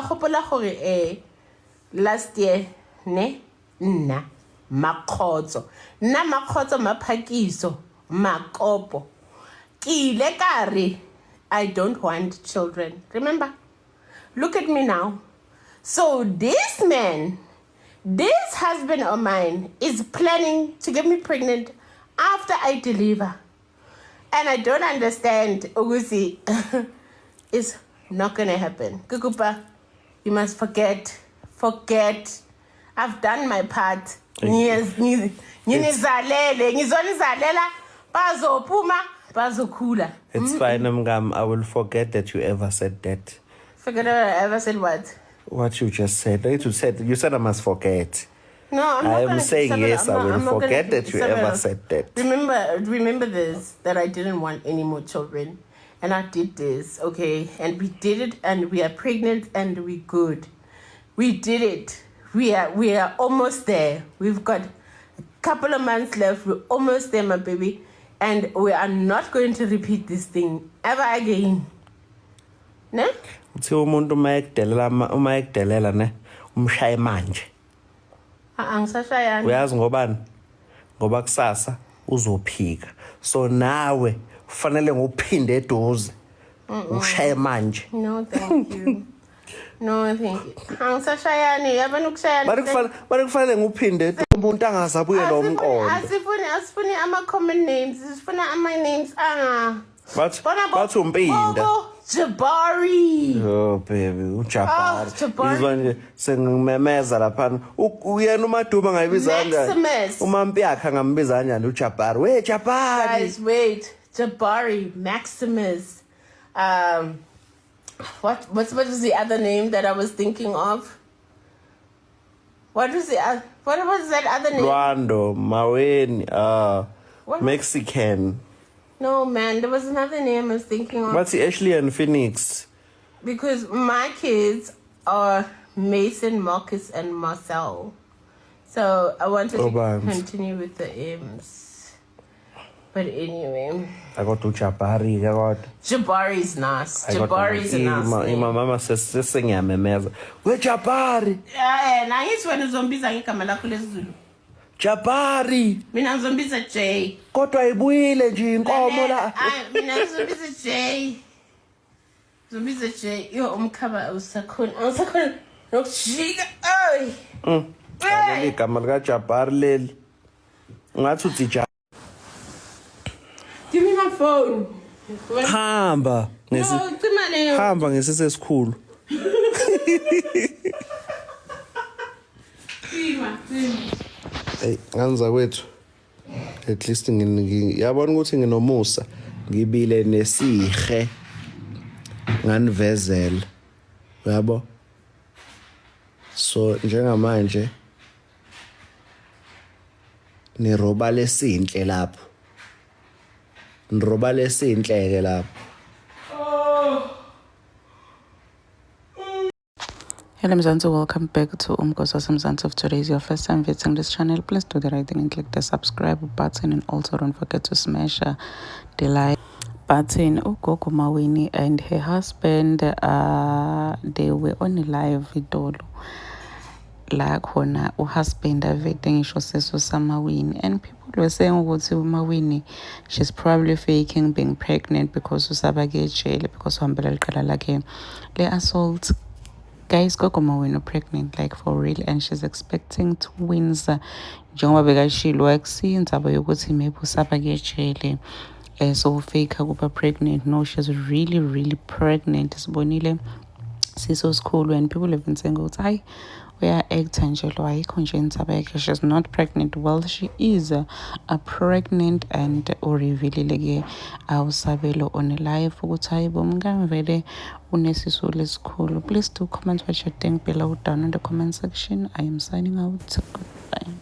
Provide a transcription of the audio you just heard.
gopola gore last year ne nna Makgotso Maphakiso Makopo ke ile ka re I don't want children. Remember? Look at me now. So this man, this husband of mine is planning to get me pregnant after I deliver. And I don't understand, Ugusi. It's not going to happen. Kukupa, you must forget. I've done my part. It's fine, Mgam. I will forget that you ever said that. Forget I ever said what? What you just said. You said I must forget. No, I'm not. I am saying yes, I will forget that you ever said that. Remember this, that I didn't want any more children. And I did this, okay? And we did it, and we are pregnant, and we're good. We did it. We are almost there. We've got a couple of months left. We're almost there, my baby. And we are not going to repeat this thing ever again. Ne? Uthi umuntu uma ekdelela ne umshaye manje. Angisashayani. Uyazi ngobani? Ngoba kusasa uzophika. So nawe ufanele ngophinde eduze. Ushaye manje. No, thank you. No, thank you. Angisashayani, yabona ukushayana. Bari kufanele ngophinde umuntu angazabuye lo mqondo. Asifuni ama common names. Asifuna ama names Bathi umpinda. Jabari. Oh baby, uJabari. Jabari. Izwa nje sengimemeza lapha. Uyena uMaduba ngayibiza kanjani? Umampi yakhe angambiza kanjani uJabari? We Jabari. Guys, wait. Jabari, Maximus. What was the other name that I was thinking of? What was that other name? Rwando, Maweni, Mexican. No, man, there was another name I was thinking of. What's Ashley and Phoenix? Because my kids are Mason, Marcus, and Marcel. So I wanted to continue with the M's. But anyway. I got to Jabari. Jabari's nice. Jabari's a nice name. My mama says, sing a memeza. Where Jabari? Now he's when zombies are Kamala Zulu. Jabari. Mina zombies are J. Kodwa ibuyile nje inkomo la. Mina zombies are J. Zombies are J. Yo umkhaba usakhona nokujika. Ay. Ake igama lika Jabari leli. Ngathi uthi Jabari. Give me my phone. Hamba. Hamba ngesesesikhulu. Hey, nganza kwethu. At least yabona ukuthi nginomusa, ngibile nesihe. Nganivezela. Yabo? So njengamanje niroba lesinhle lapho. Nroba lesinhleke lapho. Hello Mzansi, welcome back to Umkosas Mzansi. If today is your first time visiting this channel, please do the right thing and click the subscribe button, and also don't forget to smash the like button. Ugogo Maweni and her husband, they were on a live video. La khona uhusband avete ngisho seso samawini, and people were saying ukuthi uMawini, she's probably faking being pregnant because usaba ke jail because uhambela liqala lakhe le assault. Guys, Gogo Mawini pregnant, like for real, and she's expecting twins. Njengoba bekashilo akusinzaba yokuthi maybe usaba ke jail so fake ukuba pregnant. No, she's really pregnant. Sibonile siso school, and people have been saying ukuthi hayi she's not pregnant. Well, she is pregnant, and urevealile awusabelo on live ukuthi hayibo mngamvele unesisu lesikhulu. Please do comment what you think below down in the comment section. I am signing out. Goodbye.